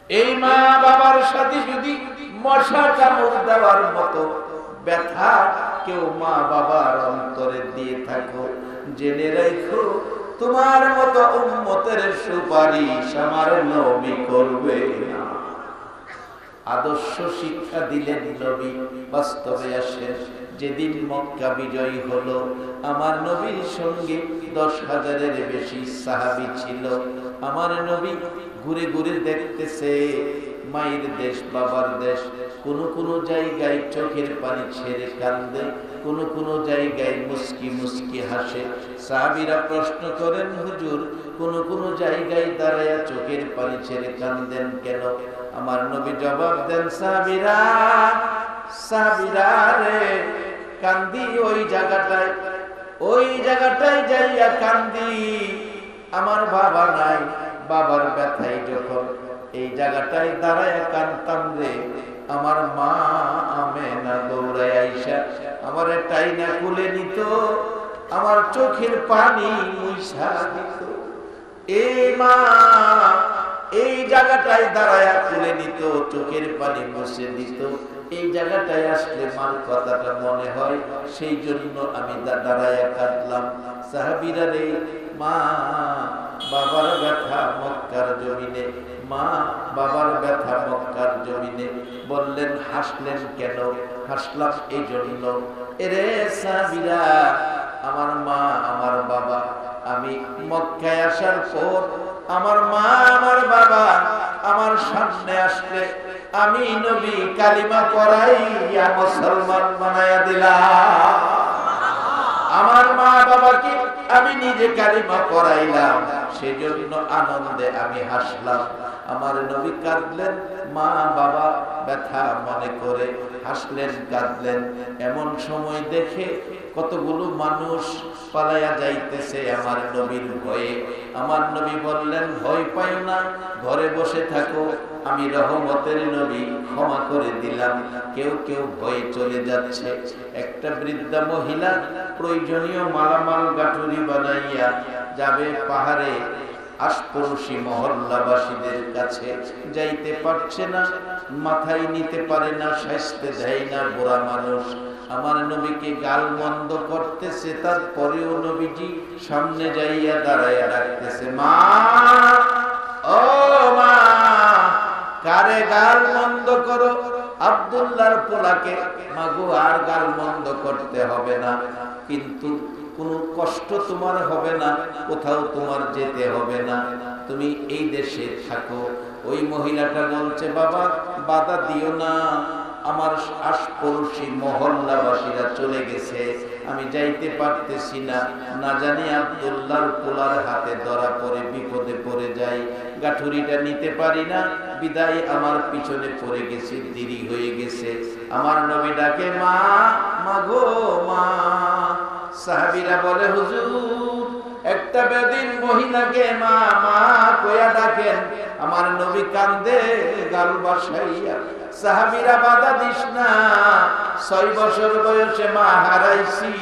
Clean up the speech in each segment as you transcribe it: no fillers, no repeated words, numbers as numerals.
এই মা বাবার সাথে যদি মশা কামড় দেওয়ার মতো ব্যথা কেউ মা বাবার অন্তরে দিয়ে থাকো, জেনে রেখো তোমার মতো উম্মতের সুপারিশ আমার নবী করবে না। আদর্শ শিক্ষা দিলেন নবী, বাস্তবে আসে। যেদিন মক্কা বিজয়ী হলো, আমার নবীর সঙ্গে 10,000-এর বেশি সাহাবী ছিল। আমার নবী ঘুরে ঘুরে দেখতেছে মায়ের দেশ, বাবার দেশ। কোন কোন জায়গায় চোখের পানি ছেড়ে কান্দে, কোন কোন জায়গায় মুস্কি মুস্কি হাসে। সাহাবীরা প্রশ্ন করেন, হুজুর কোন কোন জায়গায় দাঁড়ায়া চোখের পানি ছেড়ে কান্দেন কেন? আমার নবী জবাব দেন, সাহাবীরা সাহাবীরা রে, কান্দি ওই জায়গাটায় যাইয়া কান্দি। আমার বাবা নাই, বাবার ব্যথায় যখন এই জায়গাটায় দাঁড়ায় কান্দতাম রে, আমার মা আমেনা দৌড়ায় আইসা আমার টাইনা কুলে নিত, আমার চোখের পানি মুইসা দিত। এই মা এই জায়গাটায় দাঁড়ায় কুলে নিত, চোখের পানি মুছে দিত। এই জায়গাটায় আসলে মার কথাটা মনে হয়, সেই জন্য আমি দাঁড়ায় কাঁদলাম। সাহাবীরা রে, মা বাবার ব্যথা মক্কার জমিনে, মা বাবার ব্যথা মক্কার জমিনে। বললেন, হাসলেন কেন? হাসলাম এই জন্য, এরে সাহাবীরা, আমার মা আমার বাবা, আমি মক্কায় আসার পর আমার মা আমার বাবা আমার সামনে আসলে আমি নবী কালিমা পড়াইয়া মুসলমান বানায়া দিলাম। আমার মা বাবাকে আমি নিজে কালিমা পড়াইলাম, সেজন্য আনন্দে আমি হাসলাম। আমার নবী কাঁদলেন, মা বাবা ব্যথা মনে করে হাসলেন, কাঁদলেন। এমন সময় দেখে কতগুলো মানুষ পালাইয়া যাইতেছে আমার নবীর ভয়ে। আমার নবী বললেন, ভয় পাইও না, ঘরে বসে থাকো, আমি রহমতের নবী, ক্ষমা করে দিলাম। কেউ কেউ ভয়ে চলে যাচ্ছে। একটা বৃদ্ধা মহিলা প্রয়োজনীয় মালামাল গাঠুরি বানাইয়া যাবে পাহাড়ে, আশপাশি মহল্লাবাসীদের কাছে যাইতে পারছে না, মাথায় নিতে পারে না, শাস্তে দেয় না, বুড়া মানুষ। আমার নবীকে গাল মন্দ করতেছে, তারপরেও নবীজি সামনে যাইয়া দাঁড়াইয়া ডাকতেছে, মা ও মা, কারে গাল মন্দ করো? আব্দুল্লাহর পোলাকে। মাগো, আর গাল মন্দ করতে হবে না, কিন্তু কোনো কষ্ট তোমার হবে না, কোথাও তোমার যেতে হবে না, তুমি এই দেশে থাকো। ওই মহিলাটা বলছে, বাবা বাধা দিও না, আমার আশপাশি মহল্লাবাসীরা চলে গেছে, আমি যাইতে পারতেছি না, না জানি আব্দুল্লাহর পোলার হাতে ধরা পড়ে বিপদে পড়ে যাই, গাঠুরিটা নিতে পারি না, বিদায় আমার পিছনে পড়ে গেছে, দেরি হয়ে গেছে। আমার নবী ডাকে, মা মাগো মা। সাহাবীরা বলে, হুজুর একটা বেদিন মহিলাকে মা মা কইয়া ডাকেন। আমার নবী কান্দে গাল বাসাইয়া। সাহাবীরা, বাধা দিস না, 6 বছর বয়সে মা হারাইছি,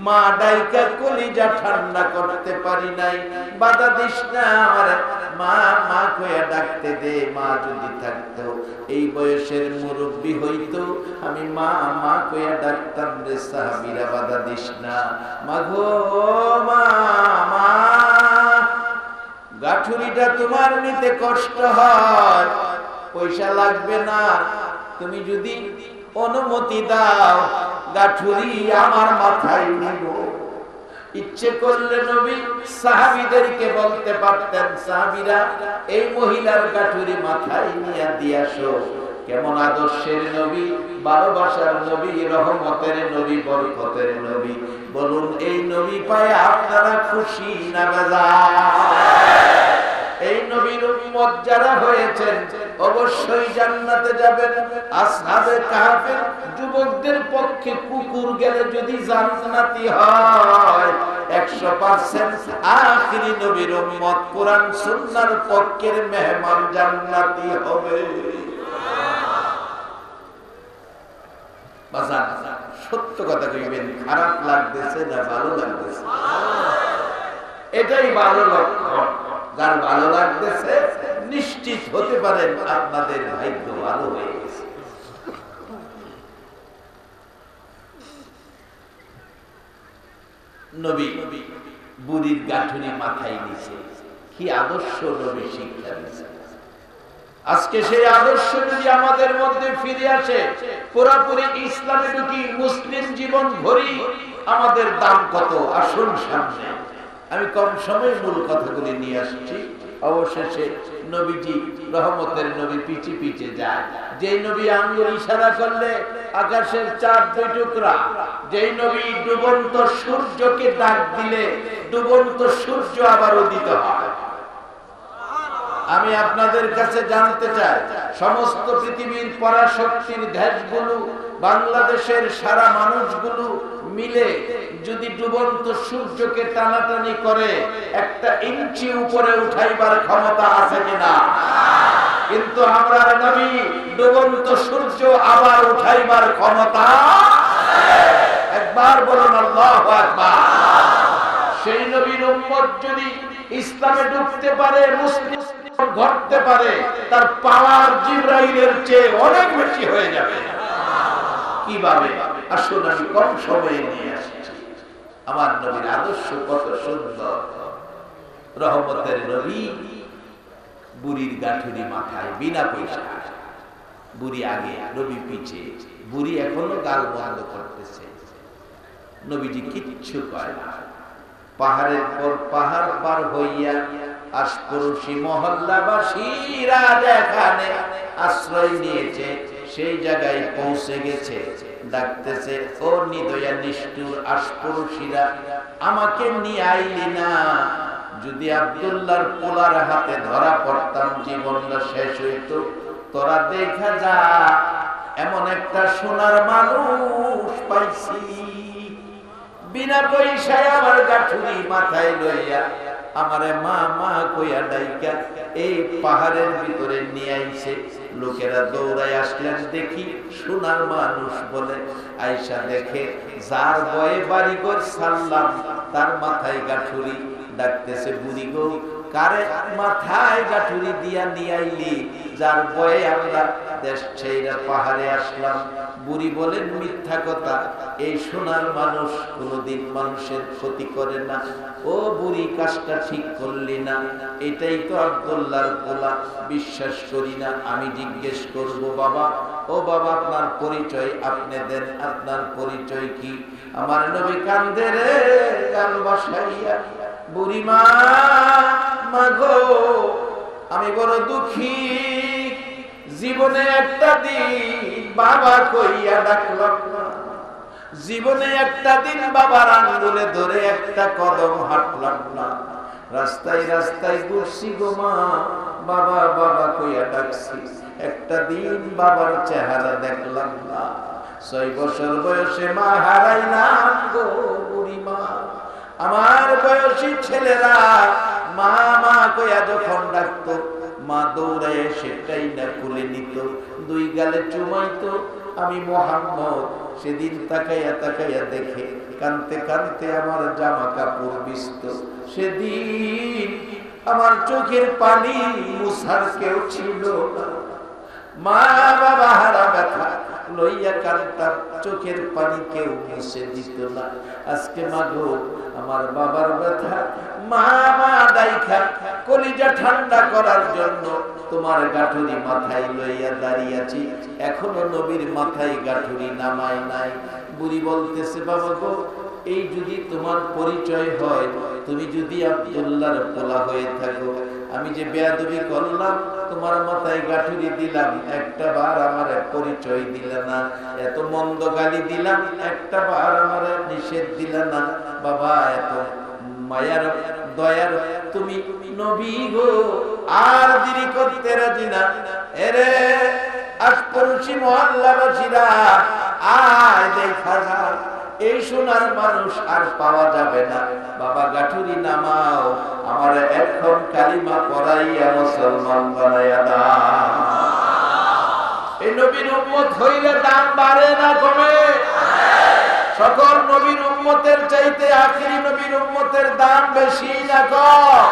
মা ডাইকা কলিজা ঠান্ডা করতে পারি নাই, বাধা দিস না, আমার মা মা কইয়া ডাকতে দে। মা যদি থাকতো, এই বয়সের মুরব্বী হইতো, আমি মা মা কইয়া ডাকতাম রে। সাহাবীরা, বাধা দিস না, মাগো মা মা, গাঠুরিটা তোমার নিতে কষ্ট হয়, পয়সা লাগবে না, তুমি যদি অনুমতি দাও, গাঠুরি আমার মাথায় নিব। ইচ্ছে করলে নবী সাহাবীদেরকে বলতে পারতেন, সাহাবীরা এই মহিলার গাঠুরি মাথায় নিয়ে দিয়ে আসো। কেমন আদর্শের নবী, ভালোবাসার নবী, রহমতের নবী, বরকতের নবী। বলুন, এই নবী পায় আপনারা খুশি না বেজার? এই নবীর উম্মত যারা হয়েছেন অবশ্যই জান্নাতে যাবেন। আসহাবে কাহফের যুবকদের পক্ষে কুকুর গেলে যদি জান্নাতি হয়, 100% আখিরি নবীর উম্মত কোরআন সুন্নাহর পক্ষের মেহমান জান্নাতি হবে। বাজার সত্য কথা কইবেন, খারাপ লাগতেছে না ভালো লাগতেছে? এটাই ভালো লক্ষণ। যার ভালো লাগতেছে নিশ্চিত হতে পারেন আপনাদের ভাগ্য ভালো হয়ে গেছে। নবী বুড়ির গাঁঠুনি মাথায় নিছে, কি আদর্শ নবী শিক্ষা দিয়েছে। আজকে সেই আদর্শ যদি আমাদের মধ্যে ফিরে আসে, পুরোপুরি ইসলামে ঢুকি, মুসলিম জীবন ভরি, আমাদের দাম কত আসুন সামনে। আমি কম সময়ে মূল কথাগুলি নিয়ে আসছি। অবশেষে নবীজি রহমতের নবী পিছে পিছে যায়। যেই নবী আঙ্গুল ইশারা করলে আকাশের চাঁদ দুই টুকরা, যেই নবী ডুবন্ত সূর্যকে ডাক দিলে ডুবন্ত সূর্য আবার উদিত হয়। আমি আপনাদের কাছে জানতে চাই, সমস্ত পৃথিবীর পরাশক্তির দেশগুলো, বাংলাদেশের সারা মানুষগুলো মিলে যদি ডুবন্ত সূর্যকে টানাটানি করে, একটা ইঞ্চি উপরে উঠাইবার ক্ষমতা আছে কিনা? কিন্তু আমরা নবী ডুবন্ত সূর্য আবার উঠাইবার ক্ষমতা, একবার বলুন আল্লাহু আকবার। সেই নবীর উম্মত যদি ইসলামে ঢুকতে পারে, মুসলিম ঘটতে পারে, তার পাওয়ার জিবরাইলের চেয়ে অনেক বেশি হয়ে যাবে। কিভাবে? আসুন আমি কম সময়ে নিয়ে আসছি। আমার নবীর আদর্শ কত সুন্দর। রহমতের নবী বুড়ির গাঁঠুনি মাথায়, বিনা পয়সা। বুড়ি আগে, নবী পিছে। বুড়ি এখনো গাল বন্ধ করতেছে, নবীজি কিচ্ছু কয় না। পাহাড়ের পর পাহাড় পার হইয়া আশপড়শি মহল্লাবাসীরা যেখানে আশ্রয় নিয়েছে, সেই জায়গায় পৌঁছে গেছে। ডাকতেছে, ও নিদয়া নিষ্ঠুর আশপড়শিরা, আমাকে নিয়ে আইলি না। যদি আব্দুল্লাহর পোলার হাতে ধরা পড়তাম, জীবনটা শেষ হইতো। তোরা দেখা যা, এমন একটা সোনার মানুষ পাইছি, বিনা পয়সায় আমার গাঁঠুনি মাথায় লইয়া আমারে মা মা কইয়া ডাইকা এই পাহাড়ের ভিতরে নিয়ে আইছে। লোকেরা দৌড়ায় আসলেন, দেখি সোনার মানুষ বলে। আয়সা দেখে যার বয়ে বাড়িঘর ছাড়লাম, তার মাথায় গাঁঠুরি। ডাকতেছে, বুড়ি গো, কারে মাথায় গাঁঠুরি দিয়া নিয়ে আইলি? যার বয়ে আমরা দেশ ছেড়ে পাহাড়ে আসলাম। বুড়ি বলেন, মিথ্যা কথা, এই সোনার মানুষ কোনদিন মানুষের ক্ষতি করে না। ও বুড়ি, কাজটা ঠিক করলি না। এটাই তো আব্দুল্লাহর পোলা, বিশ্বাস করি না। আমি জিজ্ঞেস করব, বাবা, ও বাবা, আপনার পরিচয় আপনি দেন, আপনার পরিচয় কি? আমার নবী কান্দে রে গাল বাসাইয়া, বুড়ি মা, মাগো, আমি বড় দুঃখী। জীবনে একটা দিন বাবা কইয়া ডাকলাম না, জীবনে একটা দিন বাবার আঙ্গুলে ধরে একটা কদম হাঁটলাম না। রাস্তায় রাস্তায় ঘুরছি গো মা, বাবা বাবা কইয়া ডাকছি, একটা দিন বাবার চেহারা দেখলাম না। 6 বছর বয়সে মা হারাইলাম গো বুড়ি মা। আমার বয়সী ছেলেরা মা মা কইয়া যখন ডাকতো, মা দৌড়ায় সেটাই না খুলে নিত, 2 গালে চুমাইতো। আমি মুহাম্মদ সেদিন তাকাইয়া তাকাইয়া দেখে কানতে কানতে আমার জামা কাপড় ভিজত। সেদিন আমার চোখের পানি মুছার কেউ ছিল না। মা বাবা হারা ব্যথা লইয়া কাঁদতাম, চোখের পানি কেউ মুছে দিত না। আজকে মাগো, আমার বাবার ব্যথা মা মা দাইখা কলিজা ঠান্ডা করার জন্য তোমার গাঁঠুরি মাথায় লইয়া দাঁড়িয়ে আছি। এখনো নবীর মাথায় গাঁঠুরি নামায় নাই। বুড়ি বলতেছে, বাবা গো, এই যদি তোমার পরিচয় হয়, তুমি যদি আব্দুল্লাহর পোলা হয়ে থাকো, আমি যে বেয়াদবি করলাম, তোমার মাথায় গাঁঠুরি দিলাম, একটা বার আমার পরিচয় দিলে না। এত মন্দ গালি দিলাম, একটা বার আমার নিষেধ দিলে না। বাবা, এত মায়ার দয়ার তুমি নবী গো, আর দেরি করতে রাজি না। এরে আশপড়শি মহল্লাবাসীরা, আয় দেখা যায়, এই সোনার মানুষ আর পাওয়া যাবে না। বাবা গাঁঠুরি নামাও, আমার এখন কালিমা পড়াইয়া মুসলমান বানাইয়া দাও। এই নবীর উম্মত হইলে দাম বাড়ে না কমে? সকল নবীর উম্মতের চাইতে আখিরি নবীর উম্মতের দাম বেশি না কম?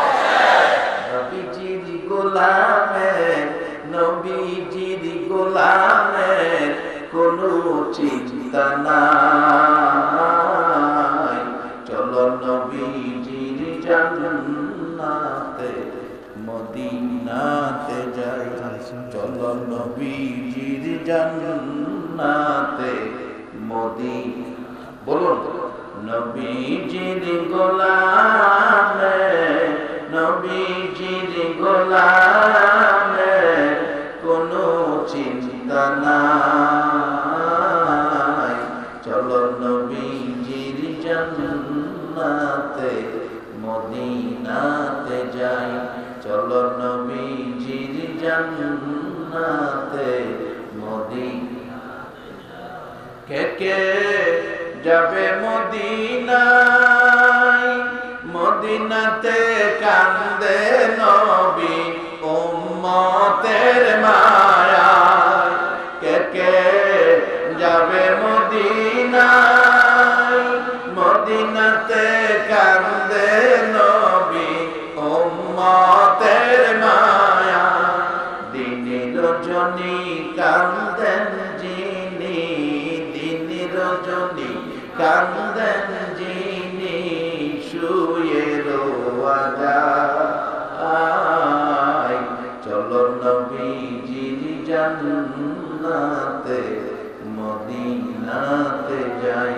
নবীজির গোলাম নবীজির গোলামের কোনো চিন্তা নাই। চলো নবীজির জান্নাতে মদিনাতে যাই, চলো নবীজির জান্নাতে মদিনা। বলুন, নবীজির গোলামে, নবীজির গোলামে কোনো চিন্তা নাই। চলো নবীজির জান্নাতে মদিনাতে যাই, চলো নবীজির জান্নাতে মদিনাতে যাই। কে কে যাবে মদিনায়, মদিনাতে কান্দে নবী উম্মতের মায়ায়। কে কে যাবে মদিনায়, মদিনাতে কান্দে নবী উম্মতের মায়ায়। দিনে রজনী কান্দেন যিনি, দিনে রজনী কান্দেন যিনি, শুয়ে রোয়া যায়। চলো নবীজির জান্নাতে মদিনাতে যাই,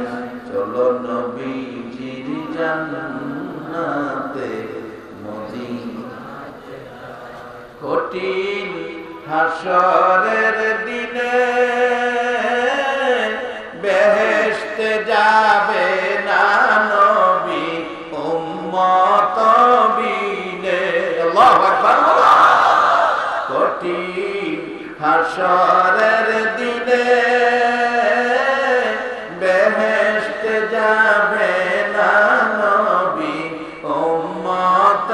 চলো নবীজির জান্নাতে মদিনাতে যাই। কঠিন হাসরের দিনে বেহেশতে যাবে না নবী উম্মত বিনে। আল্লাহু আকবার। কঠিন হাসরের দিনে বেহেশতে যাবে না নবী উম্মত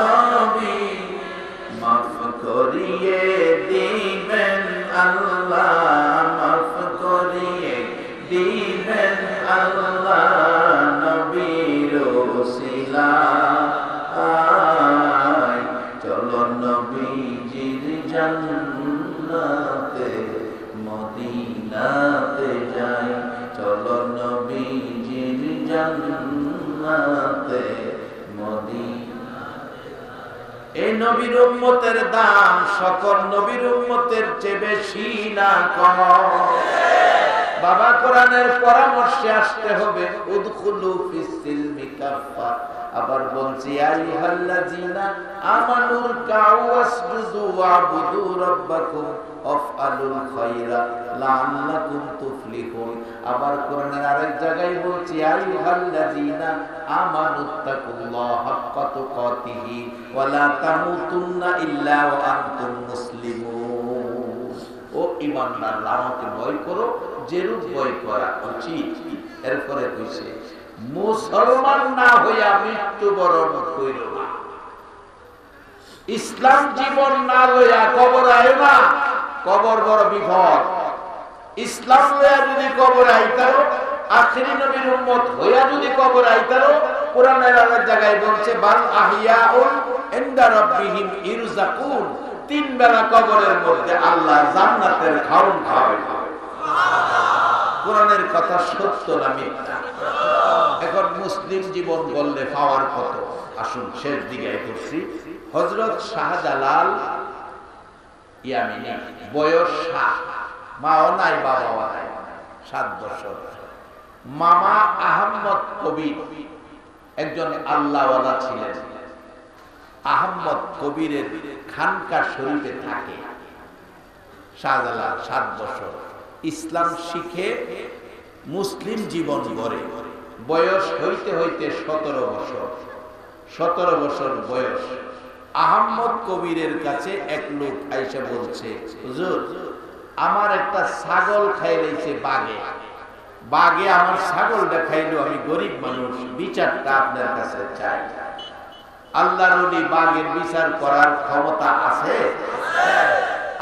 বিনে। মাফ করিয়ে দিবেন আল্লাহ, মাফ করিয়ে দিবেন আল্লাহ নবীর ওসিলায়। চলো নবীজির জান্নাতে মদিনাতে যাই, চলো নবীজির জান্নাতে মদিনাতে যাই। এই নবীর উম্মতের দাম সকল নবীর উম্মতের চেয়ে বেশি না কম? বাবা কোরআনের পরামর্শে আসতে হবে, উদখুলু ফিস সিলমি কাফা। আবার বলছি আইয়ুহাল্লাযীনা আমানুর কাউ ওয়াসজুদু ওয়াবুদু রাব্বাকুম ওয়াফআলুল খায়রা লাআল্লাকুম তুফলিহুন। আবার কোরআনের আরেক জায়গায় বলছি আইয়ুহাল্লাযীনা আমানুত্তাকুল্লাহা হাক্কা তুকাতিহি ওয়া লা তামুতুন্না ইল্লা ওয়া আনতুম মুসলিমুন। ও ঈমানদাররা, আমাকে ভয় করো যেরূপ ভয় করা উচিত। এরপরে কইছে মুসলমান না হইয়া মৃত্যুবরণ কইরো না, ইসলাম জীবন না লইয়া কবর আইও না, কবর বড় বিপদ। ইসলাম লইয়া যদি কবর আইতারো, আখিরি নবীর উম্মত হইয়া যদি কবর আইতারো, কোরআনের আরেক জায়গায় বলছে বাল আহিয়াউন ইনদা রাব্বিহিম ইরযাকুন। তিন বেলা কবরের মধ্যে আল্লাহ জান্নাতের খাওন খাওয়াবে। কোরআনের কথা সত্য না মিথ্যা? এখন মুসলিম জীবন বললে পাওয়ার কত? আসুন শেষ দিকে করছি। হযরত শাহজালাল ইয়ামিনী, বয়স 7, মাও নাই বাবাও নাই, 7 বছর। মামা আহমদ কবির একজন আল্লাহওয়ালা ছিলেন। আহমদ কবিরের খানকা শরীফে থাকে। শাহজালাল 7 বছর ইসলাম শিখে মুসলিম জীবন গড়ে। বয়স হইতে হইতে 17 বছর। 17 বছর বয়স। আহমদ কবিরের কাছে এক লোক আইসা বলছে, হুজুর আমার একটা ছাগল খাইলেছে বাঘে, বাঘে আমার ছাগলটা খাইলো, আমি গরিব মানুষ, বিচারটা আপনার কাছে চাই। আল্লাহর ওলি বাঘের বিচার করার ক্ষমতা আছে?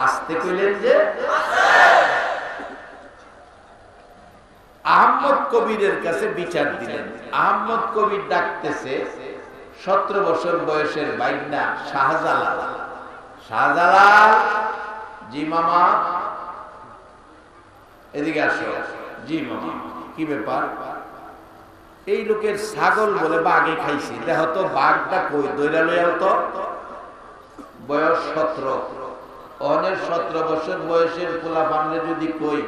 আসতে কইলেন যে আহমদ কবিরের কাছে বিচার দিলেন। আহমদ কবির ডাকতেছে 17 বছর বয়সের বাইনা শাহজালাল। শাহজালাল জি মামা এদিকে আসো। জি মামা কি ব্যাপার? এই লোকের ছাগল বলে বাঘে খাইছি, দেখো তো বাঘটা কই, দইরা লইয়াও তো। বয়স 17, অনেক 17 বছর বয়সের পোলা বান্নে যদি কই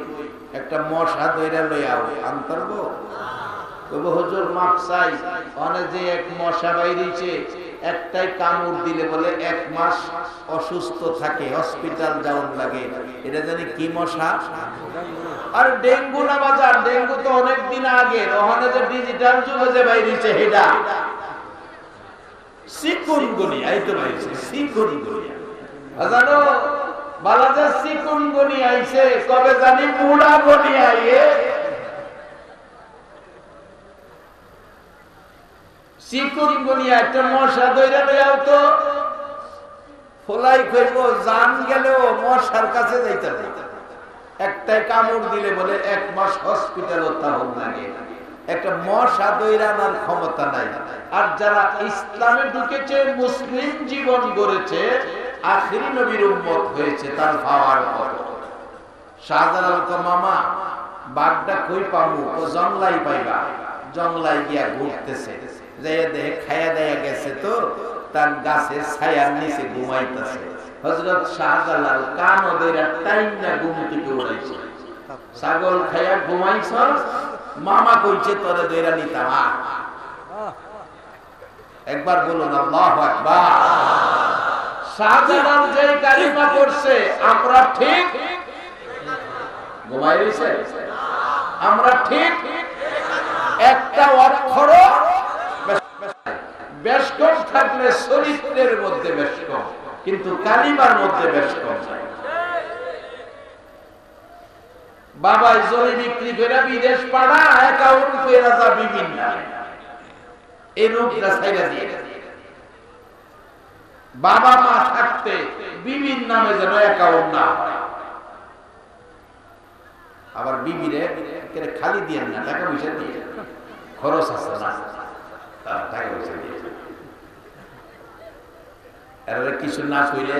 একটা মশা দইরা লইয়াও আনতারবো? তবে হুজুর মাপ চাই, অনেক যে এক মশা বাইরেছে, একটাই কামড় দিলে বলে 1 মাস অসুস্থ থাকে, হসপিটাল যাওয়ার লাগে। এটা জানি কি মশা? আর ডেঙ্গু না বাজার, ডেঙ্গু তো অনেক দিন আগে, ওখানে যে ডিজিটাল যুগে যে বাইরেছে হেডা চিকুনগুনিয়া, এই তো বাইরেছে চিকুনগুনিয়া। জানো বালাজা চিকুনগুনিয়া আইছে, কবে জানি মুড়া গুনিয়া আইয়ে। চিকুনগুনিয়া একটা মশা দইরা লইয়াও তো, ফলাই কইব জান গেলেও মশার কাছে যাইতে না। একটাই কামড় দিলে বলে 1 মাস হসপিটাল থাকুন লাগে। একটা মশা দইরা আনার ক্ষমতা নাই। আর যারা ইসলামে ঢুকেছে, মুসলিম জীবন গড়েছে, আখিরি নবীর উম্মত হয়েছে, তার পাওয়ার পর শাহজালাল তো মামা বাঘটা কই পাবো? ও জংলাই পাইবা। জংলাই গিয়া ঘুরতেছে, যাইয়া দেখে খাইয়া দেয়া গেছে তো, তার গাছের ছায়ার নিচে ঘুমাইতেছে। হযরত শাহজালাল কান ওদের টাইনা ঘুম থেকে উড়াইছে। ছাগল খাইয়া ঘুমাইছ, মামা কইছে তোরে দইরা নিতাম। একবার বলুন আল্লাহু আকবার। শাহজালাল যেই কালিমা পড়ছে, আমরা ঠিক ঘুমাই রইছে, আমরা ঠিক একটা অক্ষর বেশকম থাকলে চরিত্রের মধ্যে বেশকম, কিন্তু কালিমার মধ্যে বেশকম নাই। বাবাই জমি বিক্রি করে বিদেশ পাড়া, অ্যাকাউন্ট কইরা যা বিভিন্ন এই রূপটা ছাইরা দিয়ে, বাবা মা থাকতে বিভিন্ন নামে যেন অ্যাকাউন্ট না হয়। আবার বিবিরে খালি দিয়ে না, টাকা পয়সা দিয়ে, খরচ আছে না, টাকা পয়সা দিয়ে। এরা কিছু না কইলে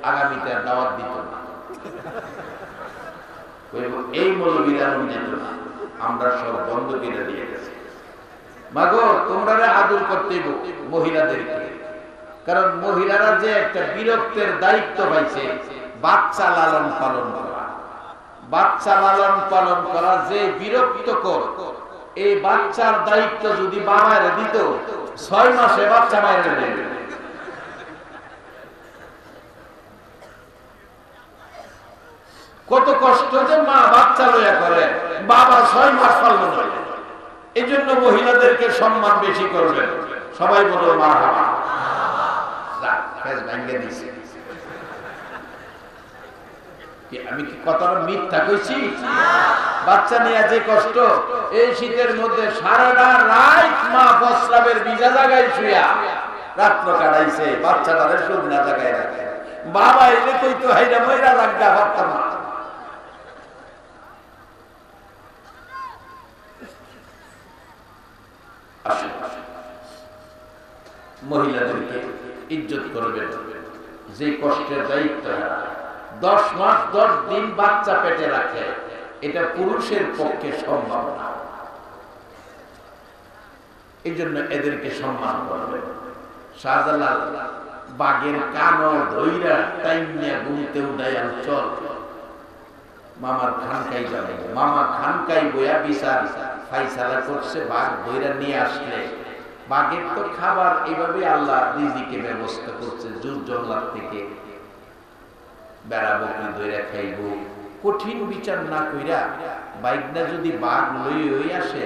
আগামীতে দাওয়াত দিত না, এই মৌলবীরা যেত না, আমরা সব বন্ধ করে দিয়ে গেছি। মাগো তোমরা আদর করতে মহিলাদেরকে, কারণ মহিলারা যে একটা বিরক্তের দায়িত্ব পাইছে, বাচ্চা লালন পালন করা। বাচ্চা লালন পালন করা যে বিরক্তকর, এই বাচ্চার দায়িত্ব যদি বাবারে দিত, 6 মাসে বাচ্চা মায়ের নেবে। কত কষ্ট যে মা বাচ্চা লইয়া করে, বাবা 6 মাস পালন করে। এই জন্য মহিলাদেরকে সম্মান বেশি করবেন। সবাই বলো মারহাবা। আমি কি কথাটা মিথ্যা কইছি? বাচ্চা নিয়ে যে কষ্ট, এই শীতের মধ্যে সারাটা রাত মা প্রস্রাবের ভিজা জায়গায় শুয়া রাত্র কাটাইছে, বাচ্চাটারে শুকনা জায়গায় রাখে। বাবা এলে কইতো হাইরা মইরা লাগা পারতাম না। মহিলাদেরকে ইজ্জত করবেন, যে কষ্টের দায়িত্ব 10 মাস 10 দিন বাচ্চা পেটে রাখে, এটা পুরুষের পক্ষে সম্ভব না। এই জন্য এদেরকে সম্মান করবেন। শাহজালাল বাঘের কানো ধইরা টাইমিয়া ঘুমতে উঠাইয়া চল মামার খানকাই যাবে। মামা খানকাই বইয়া বিচার ফাইসালা করছে, বাঘ ধইরা নিয়ে আসলে বাঘের তো খাবার এইভাবে আল্লাহ রিজিকে ব্যবস্থা করছে। জুর জল্লাদ থেকে বেড়া বকরি ধইরা খাইব, কঠিন বিচার না কইরা বাইকটা যদি বাঘ লই আসে,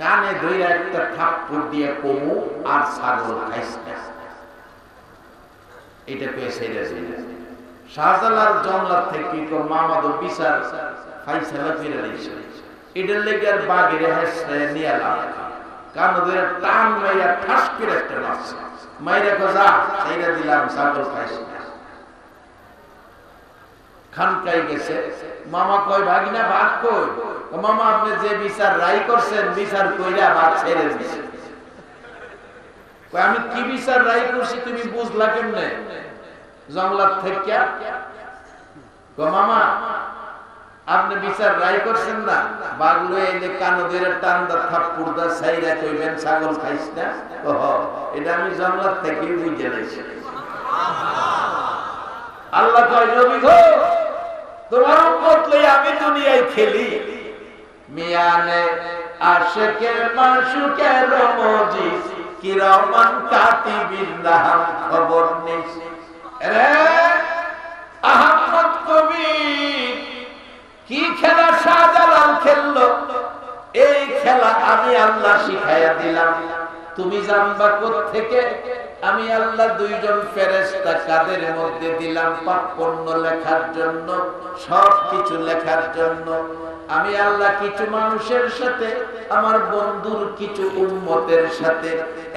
কানে ধইরা একটা থাপ্পড় দিয়ে কমু আর ছাগল খাইস না, এটা কয়ে ছেড়ে দিলেন। শাহজালাল জঙ্গলার থেকে তো মামাদ বিচার ফাইসালা করে দিয়েছে। এটার লেগে আর বাঘের হাসে নিয়ে লাভ, কারণ ওদের টান মাইয়া ঠাস করে একটা মাছ মাইরা যা ছেড়ে দিলাম, ছাগল খাইস না। খানকাই গেছে, মামা কয় ভাগিনা ভাগ কই? মামা আপনি যে বিচার রায় করছেন, বিচার কইরা ভাগ ছেড়ে দিছে। আমি কি বিচার রায় করছি তুমি বুঝলা কেমনে? জঙ্গলার থেকে মামা আপনি বিচার রায় করছেন না, বাগলো এলে কানদের টান্দা থাপ্পুরদা সাইরা কইবেন ছাগল খাইস না। এটা আমি জানলার থেকে বুঝে নিয়েছি। আল্লাহ কয় নবী গো, তোমার উম্মত লই আমি দুনিয়ায় খেলি, মিয়ানে আশিকের মাশুকের মজিদ কিরামান কাতিবিন লাহাম খবর নিস। রে আহমদ কবির কি খেলা শাহজালাল খেললো, এই খেলা আমি আল্লাহ শিখাইয়া দিলাম। তুমি জানবা কোত্থেকে? আমি আল্লাহ দুইজন ফেরেশতা কাদের মধ্যে দিলাম পাপ পুণ্য লেখার জন্য, সবকিছু লেখার জন্য। আমি আল্লাহ কিছু মানুষের সাথে, আমার বন্ধুর কিছু উম্মতের সাথে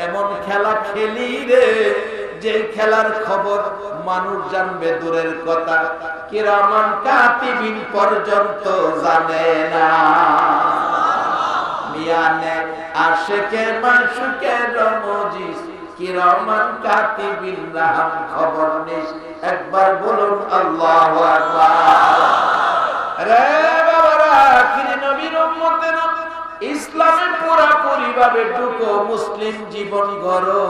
এমন খেলা খেলি রে, যে খেলার খবর মানুষ জানবে দূরের কথা, কিরামান কাতিবিন পর্যন্ত জানে না। মিয়ানে আশিকের মাশুকের মজিদ কিরামান কাতিবিন লাহাম খবর নিস। একবার বলুন আল্লাহু আকবার। রে বাবারা, আখির নবীর উম্মতেরা, ইসলামে পুরাপুরি ভাবে ঢুকো, মুসলিম জীবন গড়ো।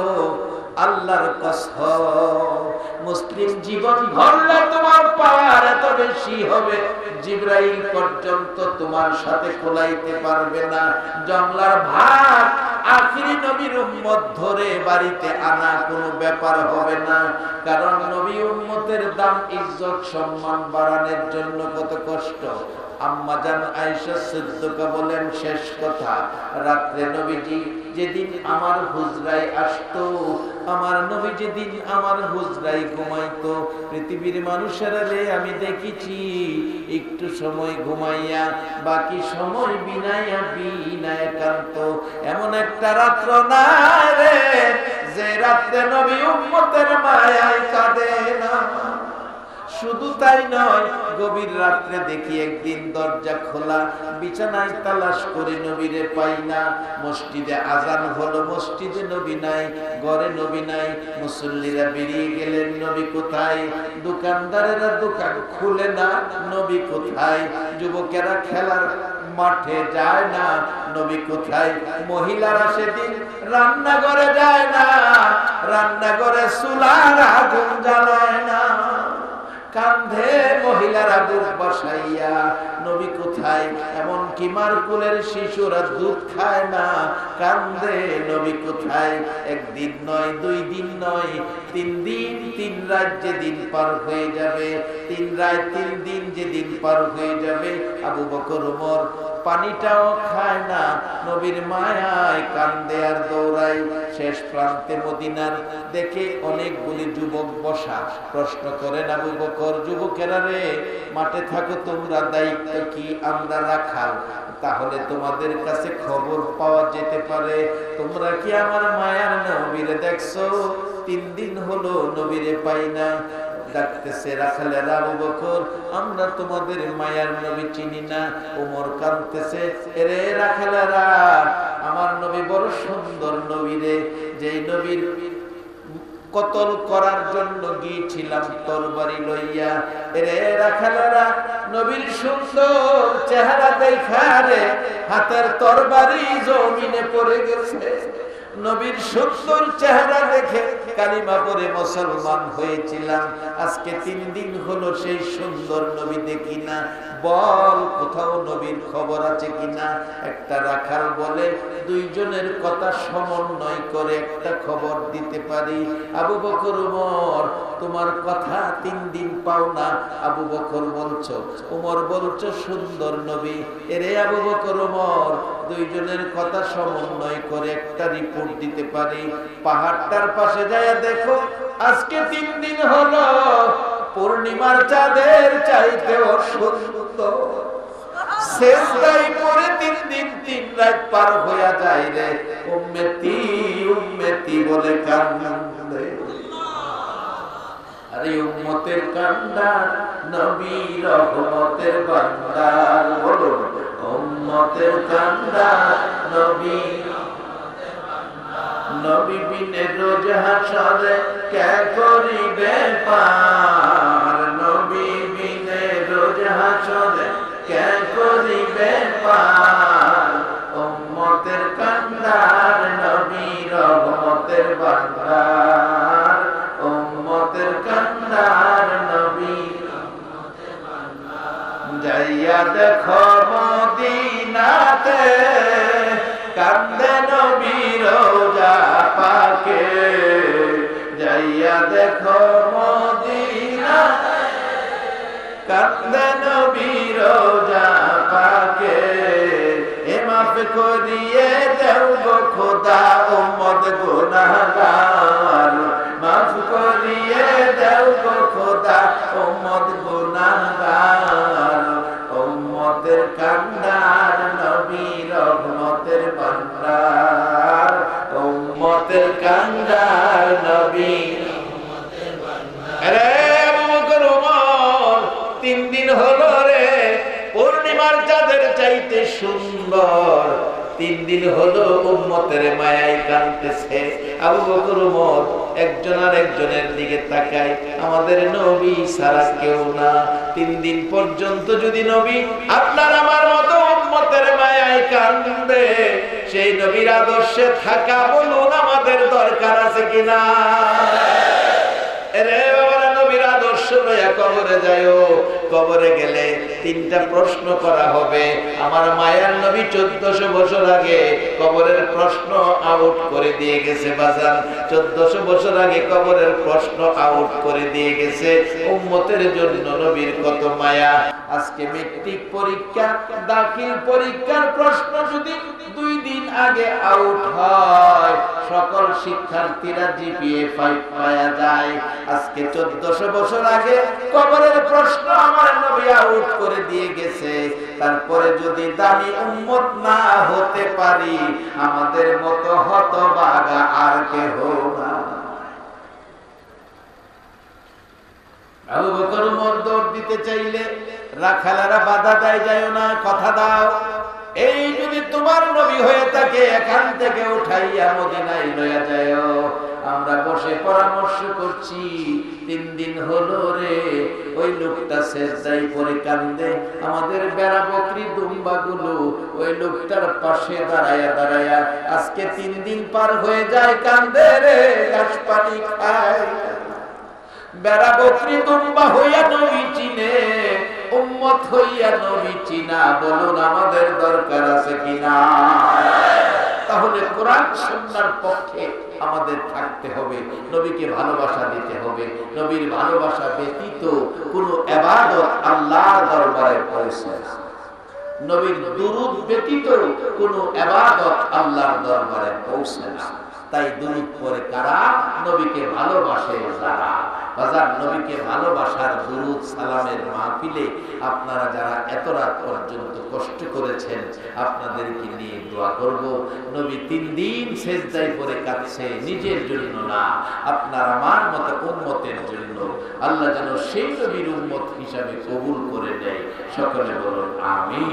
আল্লাহর কসম, মুসলিম জীবন গড়লে তোমার পাওয়ার এত বেশি হবে, জিবরাইল পর্যন্ত তোমার সাথে কোলাইতে পারবে না। জংলার ভাত আখিরি নবীর উম্মত ধরে বাড়িতে আনা কোনো ব্যাপার হবে না। কারণ নবী উম্মতের দাম, ইজ্জত, সম্মান বাড়ানোর জন্য কত কষ্ট। আম্মা জান আয়েশা সিদ্দিকা বলেন, শেষ কথা, রাত্রে নবীজি যেদিন আমার হুজরায় আসতো, আমার নবী যেদিন আমার হুজরায় ঘুমাইতো, পৃথিবীর মানুষেরা রে আমি দেখেছি একটু সময় ঘুমাইয়া বাকি সময় বিনাইয়া বিনায় কান্ত। এমন একটা রাত্র নাই রে যে রাত্রে নবী উম্মতের মায়ায় কাঁদে না। শুধু তাই নয়, গভীর রাত্রে দেখি একদিন দরজা খোলা, বিছানায় তালাশ করে নবীরে পাই না। মসজিদে আজান হলো, মসজিদে নবী নাই, ঘরে নবী নাই। মুসল্লিরা বেরিয়ে গেলেন, নবী কোথায়? দোকানদারেরা দোকান খুলে না, নবী কোথায়? যুবকেরা খেলার মাঠে যায় না, নবী কোথায়? মহিলারা সেদিন রান্নাঘরে যায় না, রান্নাঘরে চুলার আগুন জ্বালায় না। কান্ধে মহিলারা বুক বসাইয়া, নবী কোথায়? এমনকি মারকুলের শিশুরা দুধ খায় না, কান্দে, নবী কোথায়? একদিন নয়, 2 দিন নয়, 3 দিন 3 রাত যেদিন পার হয়ে যাবে, 3 রাত 3 দিন যেদিন পার হয়ে যাবে, আবু বকর ওমর পানিটাও খায় না, নবীর মায়ায় কান্দে আর দৌড়ায়। শেষ প্রান্তে মদিনার দেখে অনেকগুলি যুবক বসা, প্রশ্ন করেন আবু বকর, যুবকেরা রে, মাঠে থাকো তোমরা, দায়িত্ব কি? আমরা রাখাল, তাহলে তোমাদের কাছে খবর পাওয়া যেতে পারে। তোমরা কি আমার মায়ার নবীরে দেখছো? 3 দিন হলো নবীরে পাই না। ডাকতেছে রাখালেরা, আবু বকর, আমরা তোমাদের মায়ার নবী চিনি না। ওমর কাঁদতেছে, এরে রাখালেরা, আমার নবী বড় সুন্দর নবী রে, যেই নবীর কতল করার জন্য গিয়েছিলাম তরবারি লইয়া। এরে রাখালেরা, নবীর সুন্দর চেহারা দেখা রে হাতের তরবারি জমিনে পড়ে গেছে। নবীর সুন্দর চেহারা দেখে কালিমা পড়ে মুসলমান হয়েছিলাম, আজকে 3 দিন হলো সেই সুন্দর নবী দেখি না। বল কোথাও নবীর খবর আছে কিনা? একটা রাখাল বলে, 2 জনের কথা সমন্বয় করে একটা খবর দিতে পারি। আবু বকর, ওমর, তোমার কথা 3 দিন পাও না। আবু বকর বলছো, ওমর বলছো সুন্দর নবী। এরে আবু বকর, ওমর, 2 জনের কথা সমন্বয় করে একটা রিপোর্ট দিতে পারি। পাহাড়টার পাশে যায় দেখো, আজকে 3 দিন হলো পূর্ণিমার চাঁদের চাইতেও সুন্দর। সেজদায় পড়ে 3 দিন 3 রাত পার হয়ে যায় রে, উম্মতি উম্মতি বলে কান্দে। আরে উম্মতের কান্দার নবী রহমতের বান্দার, বলো উম্মতের কান্দার নবী, নবী বিনে রোজ হাসরে কে করিবে পার, নবী বিনে হাসরে কে করিবে পার উম্মতের কান্ডার নবী রহমতের ভান্ডার উম্মতের কান্ডার নবী যাইয়া দেখো মদিনাতে কান্দে নবী রোজা পাকে যাইয়া দেখো মদিনাতে কান্দে নবী রোজা পাকে এ মাফ করিয়ে দেও গো খোদা উম্মত গুনাহগার মাফ করিয়ে দেও গো খোদা উম্মত গুনাহগার উম্মতের কান্ডার নবী রহমতের ভান্ডার উম্মতের কান্ডার নবী আরে আবু বকর ওমর 3 দিন হলো রে পূর্ণিমার চাঁদের চাইতে সুন্দর 3 দিন হলো উম্মতের মায়ায় কাঁদতেছে আবু বকর ওমর একজন আর একজনের দিকে তাকায় আমাদের নবী ছাড়া কেউ না 3 দিন পর্যন্ত যদি নবী আপনার আমার মতো উম্মতের মায়ায় কাঁদবে সেই নবীর আদর্শে থাকা বলুন আমাদের দরকার আছে কিনা রে বাবারা নবীর আদর্শ লইয়া কবরে যায়ও কবরে গেলে 3টা প্রশ্ন করা হবে আমার মায়ার নবী 1400 বছর আগে কবরের প্রশ্ন আউট করে দিয়ে গেছে বাজান 1400 বছর আগে কবরের প্রশ্ন আউট করে দিয়ে গেছে উম্মতের জন্য নবীর কত মায়া আজকে মেট্রিক পরীক্ষা দাখিল পরীক্ষার প্রশ্ন যদি 2 দিন আগে আউট হয় সকল শিক্ষার্থীরা জিপিএ 5 পাওয়া যায় আজকে 1400 বছর আগে কবরের প্রশ্ন আমার নবী আউট করে দিয়ে গেছে তারপরে যদি দামি উম্মত না হতে পারি আমাদের মতো হতভাগা আর কেহ না আবু বকর ওমর দৌড় দিতে চাইলে রাখালেরা বাধা দেয় যায় না কথা দাও এই যদি তোমার নবী হয়ে থাকে এখান থেকে উঠাইয়া মদিনায় লইয়া যায় আমরা বসে পরামর্শ করছি 3 দিন হলো রে ওই লোকটা সেজদায় পড়ে কান্দে আমাদের বেড়া বকরি দুম্বা গুলো ওই লোকটার পাশে দাঁড়ায়া দাঁড়ায়া আজকে 3 দিন পার হয়ে যায় কান্দে রে ঘাস পানি খায় বেড়া বকরি দুম্বা হইয়া নবী চিনে উম্মত হইয়া নবী চিনা বলুন আমাদের দরকার আছে কিনা তাহলে কোরআন সুন্নাহর পক্ষে আমাদের থাকতে হবে নবীকে ভালোবাসা দিতে হবে নবীর ভালোবাসা ব্যতীত কোনো ইবাদত আল্লাহর দরবারে পৌঁছে না নবীর দুরূদ ব্যতীত কোনো ইবাদত আল্লাহর দরবারে পৌঁছে না তাই দুরূদ পড়ে কারা নবীকে ভালোবাসে যারা বাজার নবীকে ভালোবাসার দুরূদ সালামের মাহফিলে আপনারা যারা এত রাত পর্যন্ত কষ্ট করেছেন আপনাদেরকে নিয়ে দোয়া করব নবী 3 দিন সেজদায় পড়ে কাঁদছে নিজের জন্য না আপনার আমার মতো উম্মতের জন্য আল্লাহ যেন সেই নবীর উম্মত হিসাবে কবুল করে নেয় সকলে বলুন আমিন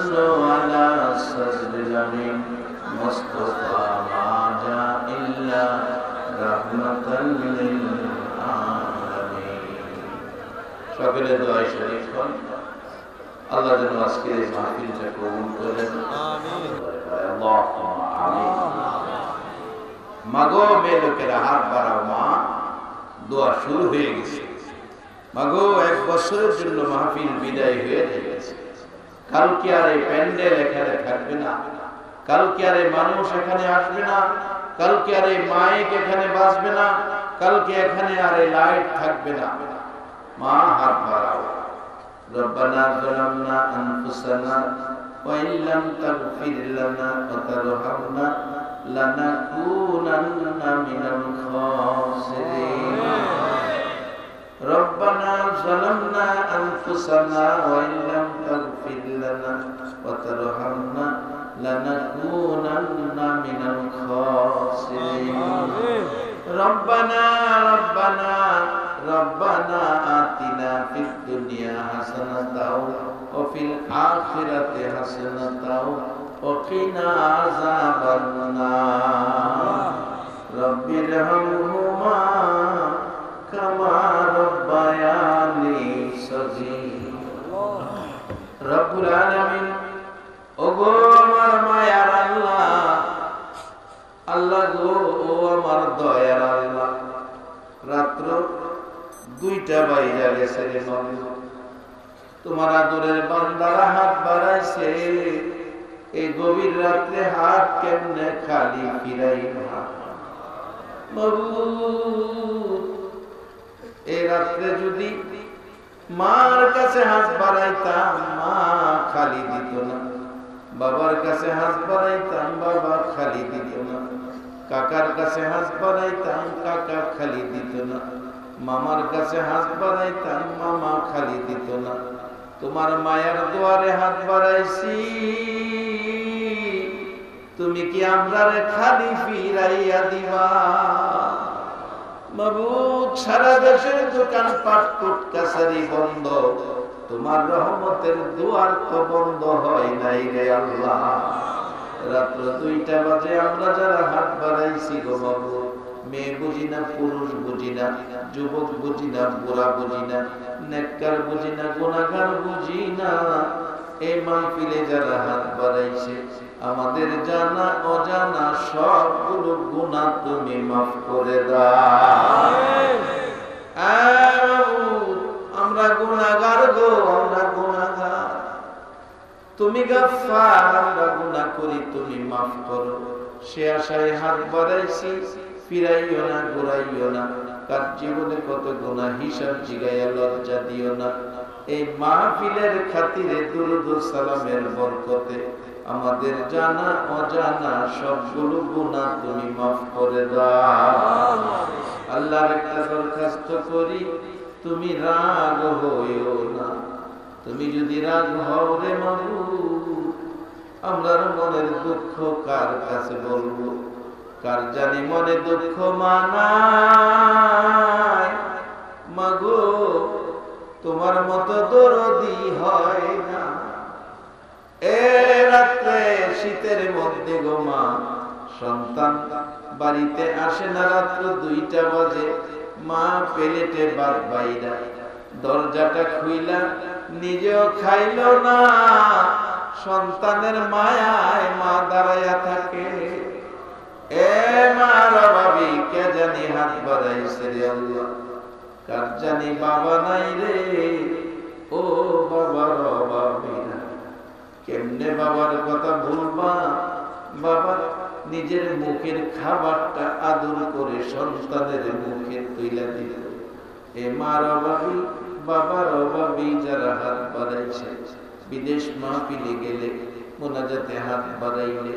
সাল্লু আলা সাদরিল আমিন মুস্তাফা মা জা ইল্লা রাহমাতাল লিল আলামিন। সকলে দোয়া শরীফ করুন, আল্লাহ যেন আজকে এই মাহফিলটা কবুল করেন। আমিন আল্লাহুম্মা আমিন। মাগো মেয়ে লোকেরা হাত বাড়াও, মা দোয়া শুরু হয়ে গেছে। মাগো 1 বছরের জন্য মাহফিল বিদায় হয়ে গেছে। কালকে আর এই প্যান্ডেল এখানে থাকবে না, কালকে আর এই মানুষ এখানে আসবে না, কালকে আর এই মাইক এখানে বাজবে না, কালকে এখানে আর এই লাইট থাকবে না। মা হাত বাড়াও। রব্বানা যালামনা আনফুসানা ওয়া ইল্লাম তাগফির লানা ওয়া তারহামনা লানাকুনান্না মিনাল খাসিরিন। রব্বানা যালামনা আনফুসানা ওয়া ইল্লাম তাগফির লানা ওয়া তারহামনা লানাকুনান্না মিনাল খাসিরিন। রব্বানা রব্বানা রব্বানা আতিনা ফিদ দুনিয়া হাসানাতাও ওয়া ফিল আখিরাতি হাসানাতাও ওয়া কিনা আযাবান নার। রব্বিরহামহুমা কামা রাব্বায়ানি সগীরা। রব্বুল আলামিন, ওগো আমার মায়ার আল্লাহ, আল্লাহ গো, ও আমার দয়ার আল্লাহ, রাত্র 2টা বাইরা গেছে রে মাবুদ, তোমার আদরের বান্দারা হাত বাড়াইছে, এই গভীর রাত্রে হাত কেমনে খালি ফিরাই না মাবুদ। এই রাত্রে যদি মার কাছে হাত বাড়াইতাম, মা খালি দিত না, বাবার কাছে হাত বাড়াইতাম, বাবা খালি দিত না, কাকার কাছে হাত বাড়াইতাম, কাকা খালি দিত না, মামার কাছে হাত বাড়াইতাম, মামা খালি দিত না। তোমার মায়ের দুয়ারে হাত বাড়াইছি, তুমি কি আমরারে খালি ফিরাইয়া দিবা মাবুদ? সারা দেশের দোকান পাট কোট কাছারি বন্ধ, তোমার রহমতের দুয়ার তো বন্ধ হয় নাই রে আল্লাহ। রাত্র 2টা বাজে আমরা যারা হাত বাড়াইছি গো মাবুদ, মেয়ে বুঝি না, পুরুষ বুঝি না, যুবক বুঝি না, বুড়া বুঝি না, নেককার বুঝি না, গুনাহগার বুঝি না, এই মাহফিলে যারা হাত বাড়াইছে, আমাদের জানা অজানা সবগুলো গুনাহ তুমি মাফ করে দাও। আমরা গুনাহগার গো, আমরা গুনাহগার, তুমি গাফফার, আমরা গুনাহ করি, তুমি মাফ করো। সে আশায় হাত বাড়াইছি, ফিরাইও না, ঘুরাইও না, কার জীবনে কত গুনাহ হিসাব জিগাইয়া লজ্জা দিও না। এই মাহফিলের খাতিরে দুরূদ ও সালামের বরকতে আমাদের জানা অজানা সবগুলো গুনাহ তুমি মাফ করে দাও। আল্লাহর একটা দরখাস্ত করি, তুমি রাগ হইও না। তুমি যদি রাগ হও রে মাবুদ, আমরার মনের দুঃখ কার কাছে বলবো? কার জানি মনে দুঃখ মানায়, মাগো তোমার মতো দরদি হয় না। এ রাত্রে শীতের মধ্যে গো মা, সন্তান বাড়িতে আসে না, রাত্র 2টা বাজে, মা প্লেটে ভাত বাইরা, দরজাটা খুইলা নিজেও খাইল না, সন্তানের মায়ায় মা দাঁড়াইয়া থাকে। এ মা রবাবি, কে জানি হাত বাড়াইছে রে আল্লাহ, কার জানি বাবা নাই রে, ও বাবা রবাবি না। কেমনে বাবার কথা ভুলবা? বাবা নিজের মুখের খাবারটা আদর করে সন্তানের মুখে তুইলা দিল। এ মা রবাবি, বাবা রবাবি যারা হাত বাড়াইছে, বিদেশ মাহফিলে গেলে, মোনাজাতে হাত বাড়াইলে,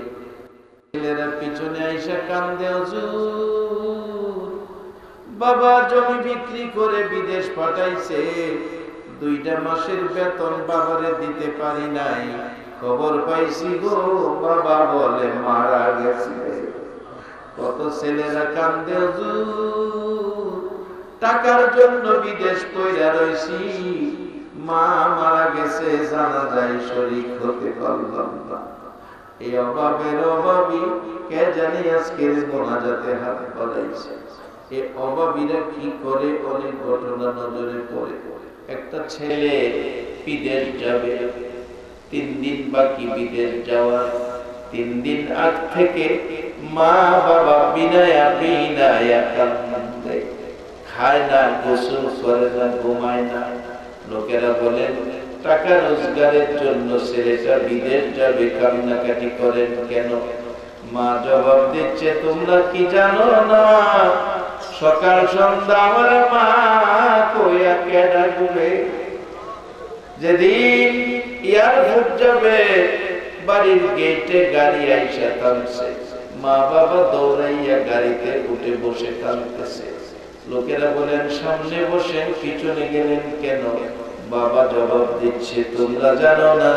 ছেলেরা পিছনে আইসা কান্দে, হুজুর বাবা জমি বিক্রি করে বিদেশ পাঠাইছে, 2টা মাসের বেতন বাবারে দিতে পারি নাই, খবর পাইছি গো বাবা বলে মারা গেছে। কত ছেলেরা কান্দে, হুজুর টাকার জন্য বিদেশ কইরা রইছি, মা মারা গেছে, জানাজায় শরীক হতে পারলাম না। এই অভাবের অভাবী কে জানি আজকের মোনাজাতে হাত বাড়াইছে। এই অভাবীরা কি করে, অনেক ঘটনা নজরে পড়ে। একটা ছেলে বিদেশ যাবে, 3 দিন বাকি বিদেশ যাওয়া। 3 দিন আগ থেকে মা বাবা বিনায়া কান্দে, খায় না, গোসল করে না, ঘুমায় না। লোকেরা বলেন টাকা রোজগারের জন্য ছেলেটা বিদেশ যাবে, কান্নাকাটি করেন কেন? মা জবাব দিচ্ছে, তোমরা কি জানো না সকাল সন্ধ্যা আমার মা কইয়া কেডা ঘুরে। যেদিন এয়ারপোর্ট যাবে, বাড়ির গেটে গাড়ি আইসা থামছে, মা বাবা দৌড়াইয়া গাড়িতে উঠে বসে কাঁদতেছে। লোকেরা বলেন সামনে বসেন, পিছনে গেলেন কেন? বাবা জবাব দিচ্ছে, তোমরা জানো না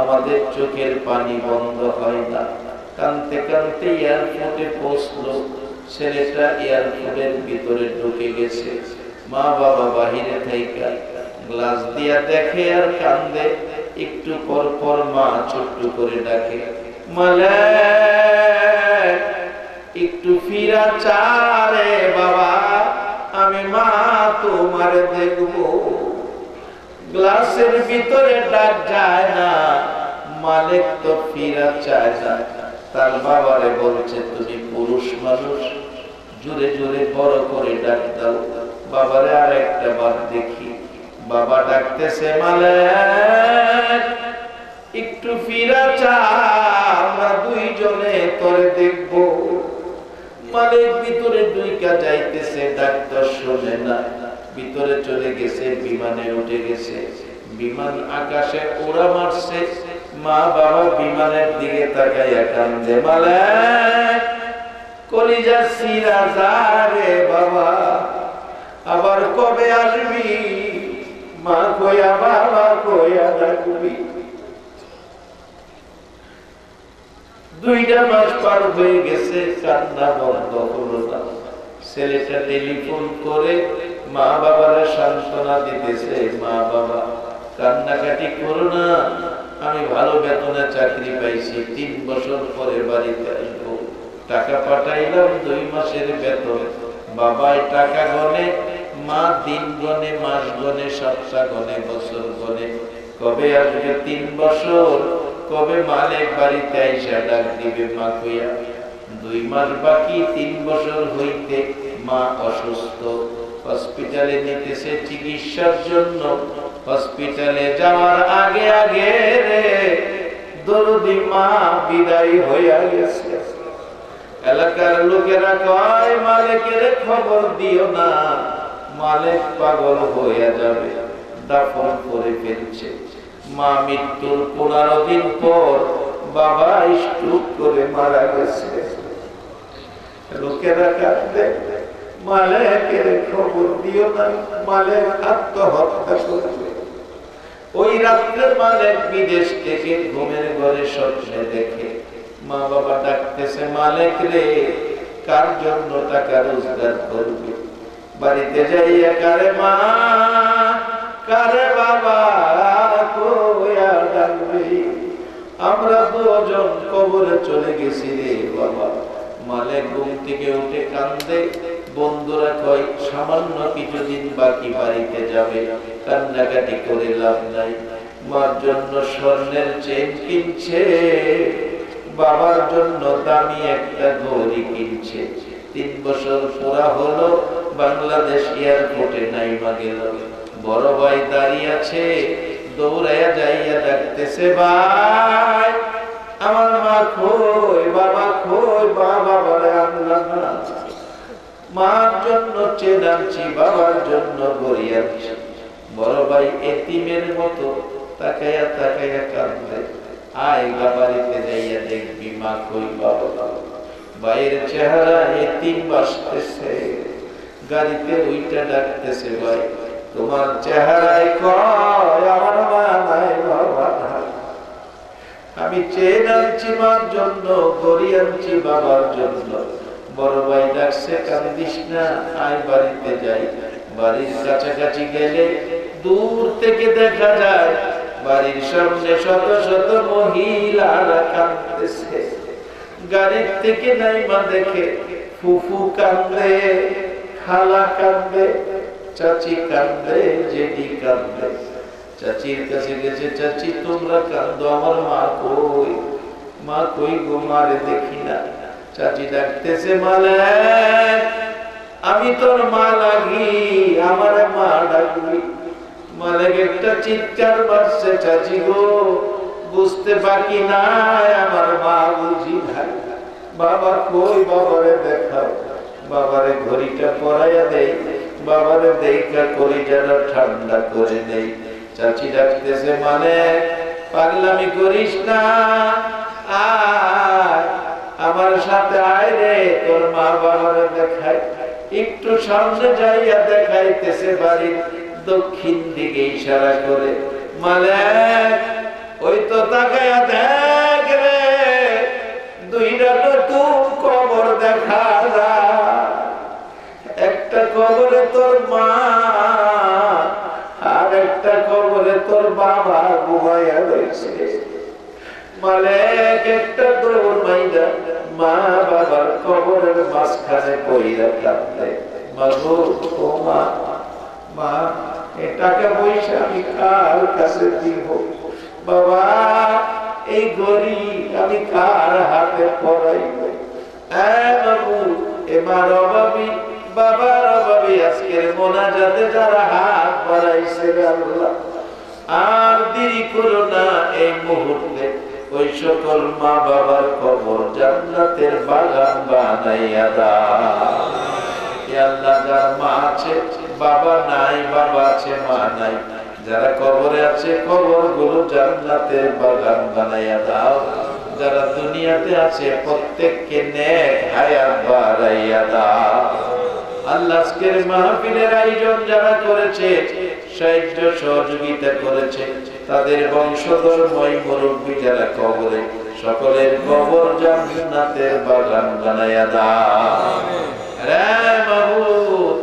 আমাদের চোখের পানি বন্ধ হয় না। কাঁদতে কাঁদতে এয়ারপোর্টে পৌঁছলো। ছেলেটা এয়ারপোর্টের ভিতরে ঢুকে গেছে। মা বাবা বাহিরে থাইকা গ্লাস দিয়া দেখে আর কান্দে। একটু পর পর মা ছোট্ট করে ডাকে, মালিক একটু ফিরা চারে বাবা, আমি মা তোমার দেখবো। গ্লাসের ভিতরে ডাক যায় না, মালিক তো ফিরা চায় না। তার বাবারে বলছে, তুমি পুরুষ মানুষ, জোরে জোরে বড় করে ডাক দাও। বাবারে আর একটা বার দেখি। বাবা ডাকতেছে, মালিক একটু ফিরা চা, আমরা দুইজনে তোরে দেখবো। মালিক ভিতরে ঢুইকা যাইতেছে, ডাক্তার শোনে না, ভিতরে চলে গেছে, বিমানে উঠে গেছে। বিমান আকাশে ওড়া মারছে। মা বাবা বিমানের দিকে তাকাইয়া কান্দে, মালিক কলিজা সিরা যারে বাবা, আবার কবে আসবি? মা কইয়া বাবা কইয়া ডাকবি। 2টা মাস পার হয়ে গেছে, কান্না বন্ধ হলো না। ছেলেটা টেলিফোন করে মা বাবারা সান্ত্বনা দিতেছে, মা বাবা কান্নাকাটি করো না, আমি ভালো বেতনে চাকরি পাইছি, 3 বছর পরে বাড়িতে আসবো। টাকা পাঠাইলাম 2 মাসের বেতন। বাবাই টাকা গনে, মা দিন গনে, মাস গনে, সপ্তাহ গনে, বছর গনে। কবে আসবে 3 বছর, কবে মালিক বাড়িতে আইসা ডাক দিবে মা কইয়া। 2 মাস বাকি, 3 বছর হইতে মা অসুস্থ। হসপিটালে নিতেছে চিকিৎসার জন্য। হসপিটালে যাওয়ার আগে আগে রে দরদি মা বিদায় হইয়া গেছে। এলাকার লোকেরা কয়, মালিকের খবর দিও না, মালিক পাগল হইয়া যাবে, দাফন করে ফেলছে। মা মৃত্যুর 15 দিন পর বাবা স্ট্রোক করে মারা গেছে। লোকেরা কাঁদে, মালিকের খবর দিও না, মালিক আত্মহত্যা করবে। ওই রাত্রে মালিক বিদেশ থেকে ঘুমের ঘরে স্বপ্নে দেখে মা বাবা ডাকতেছে, মালিক রে কার জন্য টাকা রোজগার করবে? বাড়িতে যাইয়া কারে মা কারে বাবা কইয়া ডাকবে। আমরা 2জন কবরে চলে গেছি রে বাবা। মালিক ঘুম থেকে উঠে কান্দে। বন্ধুরা কয়, সামান্য কিছুদিন বাকি বাড়িতে যাবে, কান্নাকাটি করে লাভ নাই। মার জন্য স্বর্ণের চেন কিনছে, বাবার জন্য দামি একটা ঘড়ি কিনছে। 3 বছর পুরা হলো, বাংলাদেশ এয়ারপোর্টে নাইমা গেল। বড় ভাই দাঁড়িয়ে আছে, দৌড়াইয়া যাইয়া ডাকতেছে, ভাই আমার মা কই, বাবা কই? বাবা বলে আনলাম না। মার জন্য চেন আনছি, বাবার জন্য ঘড়ি আনছি। বড় ভাই এতিমের মতো তাকাইয়া তাকাইয়া কাঁদে। আয় বাড়িতে যাইয়া দেখবি মা কই, বাবা। ভাইয়ের চেহারা এতিম বাসতেছে। গাড়িতে ওইটা ডাকতেছে, ভাই তোমার চেহারায় কয় আমার মা নাই, বাবা নাই। আমি চেন আনছি মার জন্য, ঘড়ি আনছি বাবার জন্য। বড় ভাই ডাকছে, কান্দিস না, আয় বাড়িতে যাই। বাড়ির কাছাকাছি গেলে দূর থেকে দেখা যায় বাড়ির সামনে শত শত মহিলারা কাঁদতেছে। গাড়ির থেকে নাইমা দেখে ফুফু কান্দে, খালা কান্দে, চাচি কান্দে, জেঠি কান্দে। চাচির কাছে গেছে, চাচি তোমরা কান্দো, আমার মা কই? মা কই গো, মারে দেখি না। চাচি ডাকতেছে, মালিক আমি তোর মা লাগি, আমার মা ডাকবি। মালিক একটা চিৎকার মারছে, চাচি গো বুঝতে বাকি নাই, আমার মা বুঝি ভাই। বাবা কই? বাবারে দেখাও। বাবারে ঘড়িটা পরাইয়া দেই, বাবারে দেখা কলিজাটা ঠান্ডা করে নেই। চাচি ডাকতেছে, মালিক পাগলামি করিস না, আয় আমার সাথে আয় রে, তোর মা বাবারে দেখাই। একটু সামনে যাইয়া দেখাইতেছে বাড়ির দক্ষিণ দিকে ইশারা করে, মালিক ওই তো তাকায়া দেখ রে, দুইটা নতুন কবর দেখা যায়। একটা কবরে তোর মা, আর একটা কবরে তোর বাবা ঘুমাইয়া রয়েছে। মালিক একটা দৌড় মাইরা মা বাবার কবরের মাঝখানে পইরা কাঁদে, মাগো ও মা, মা এই টাকা পয়সা আমি কার কাছে দিব? বাবা এই ঘড়ি আমি কার হাতে পরাইব? বাবু এবার অভাবী, বাবার অভাবী আজকের মোনাজাতে যারা হাত বাড়াইছে আল্লাহ, আর দেরি করো না, এই মুহূর্তে ওই সকল মা বাবার কবর জান্নাতের বাগান বানাইয়া দাও। আল্লাহ যার মা আছে বাবা নাই, বাবা আছে মা নাই, যারা কবরে আছে কবর গুলো জান্নাতের বাগান বানাইয়া দাও। যারা দুনিয়াতে আছে প্রত্যেককে নেক হায়াত বাড়াইয়া দাও। আল্লাহ আজকের মাহফিলের আয়োজন যারা করেছে, সাহায্য সহযোগিতা করেছে, তাদের বংশধরময় মুরব্বী যারা কবরে, সকলের কবর জান্নাতের বাগান বানাইয়া দাও। রে মাবুদ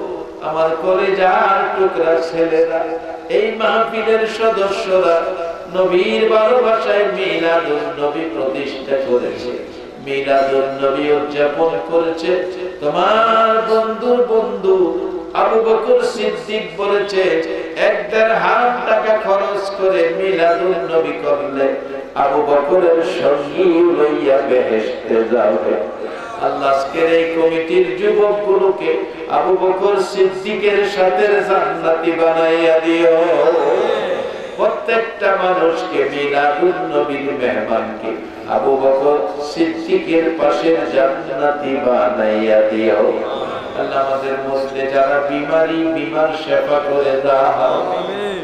আমার কলিজার টুকরা ছেলেরা, এই মাহফিলের সদস্যরা নবীর ভালোবাসায় মিলাদুন নবী প্রতিষ্ঠা করেছে, মিলাদুন নবী উদযাপন করেছে। তোমার বন্ধুর বন্ধু আবু বকর সিদ্দিক বলেছে, ১.৫ টাকা খরচ করে মিলাদুন নবী করলে আবু বকরের সঙ্গী লইয়া বেহেশতে যাবে। আল্লাহ আজকের এই কমিটির যুবকগুলোকে আবু বকর সিদ্দিকের সাথে জান্নাতি বানাইয়া দিও। প্রত্যেকটা মানুষকে মিলাদুন নবীর মেহমানকে আবু বকর সিদ্দিকের পাশে জান্নাতি বানাইয়া দিও। আল্লাহ আমাদের মধ্যে যারা বিমার সেবা করে দাও।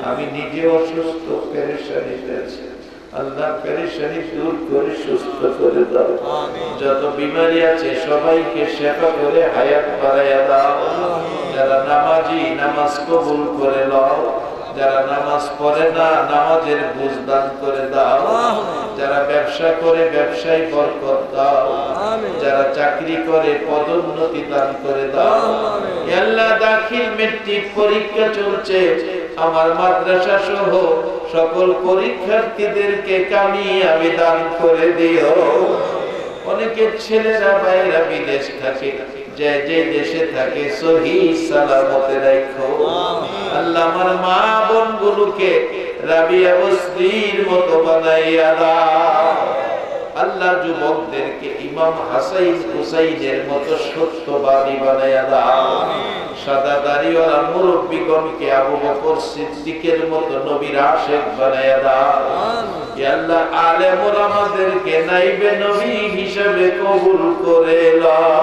আমি নিজে অসুস্থ, পেরেশানিতে আছি, আল্লাহ পেরেশানি দূর করে সুস্থ করে দাও। যত বিমারি আছে সবাইকে সেবা করে হায়াত বাড়াইয়া দাও। যারা নামাজি নামাজ কবুল করে নাও, যারা নামাজ পড়ে না নামাজের বুঝ দান করে দাও। যারা ব্যবসা করে ব্যবসায় বরকত দাও। যারা চাকরি করে পদোন্নতি দান করে দাও। আল্লাহ দাখিল মেট্রিক পরীক্ষা চলছে, আমার মাদ্রাসা সহ সকল পরীক্ষার্থীদেরকে কামিয়াবি দান করে দিও। অনেকের ছেলেরা বাইরা বিদেশ থাকে, যে যে দেশে থাকে সহিহ সালামতে রাখো। আল্লাহ আমার মা বোন গুলোকে রাবিয়া বস্তির মতো বানাইয়া দাও। আল্লাহ যুবকদেরকে ইমাম হাসান হুসাইনের মতো সত্যবাদী বানাইয়া দাও। সাদা দাড়িওয়ালা মুরব্বিগণকে আবু বকর সিদ্দিকের মতো নবীর আশিক বানাইয়া দাও। ইয়া আল্লাহ আলেম ওলামাদেরকে নাইবে নবী হিসেবে কবুল করে নাও।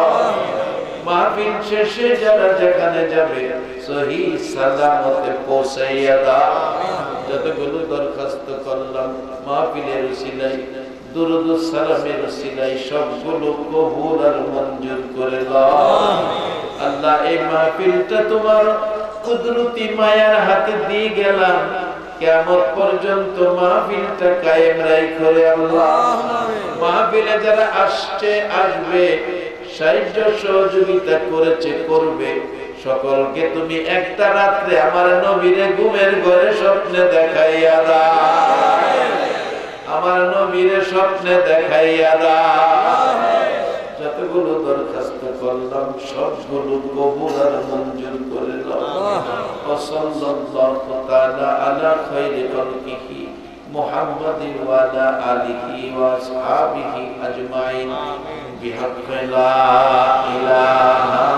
মাহফিল শেষে যারা যেখানে যাবে সহিহ সালামতে পৌঁছাইয়া দাও। যতগুলো দরখাস্ত করলাম মাহফিলের উসিলায়, দুরূদ ও সালামের উসিলায় সবগুলো কবুল আর মঞ্জুর করে দাও। আল্লাহ এই মাহফিলটা তোমার কুদরতি মায়ার হাতে দিয়ে গেলাম, কিয়ামত পর্যন্ত মাহফিলটা কায়েম রাখো রে আল্লাহ। মাহফিলে যারা আসছে আসবে, সাহায্য সহযোগিতা করেছে করবে, সকলকে তুমি একটা রাত্রে আমার নবীরে ঘুমের ঘরে স্বপ্নে দেখাইয়া দাও, আমার নবীরে স্বপ্নে দেখাইয়া দাও। যতগুলো দরখাস্ত করলাম সবগুলো কবুল আর মঞ্জুর করে দাও। সাল্লাল্লাহু তাআলা আলা খায়রি খালকিহি মুহাম্মাদিন ওয়া আলা আলিহি ওয়া আসহাবিহি আজমাইন বিহাক্কি লা ইলাহা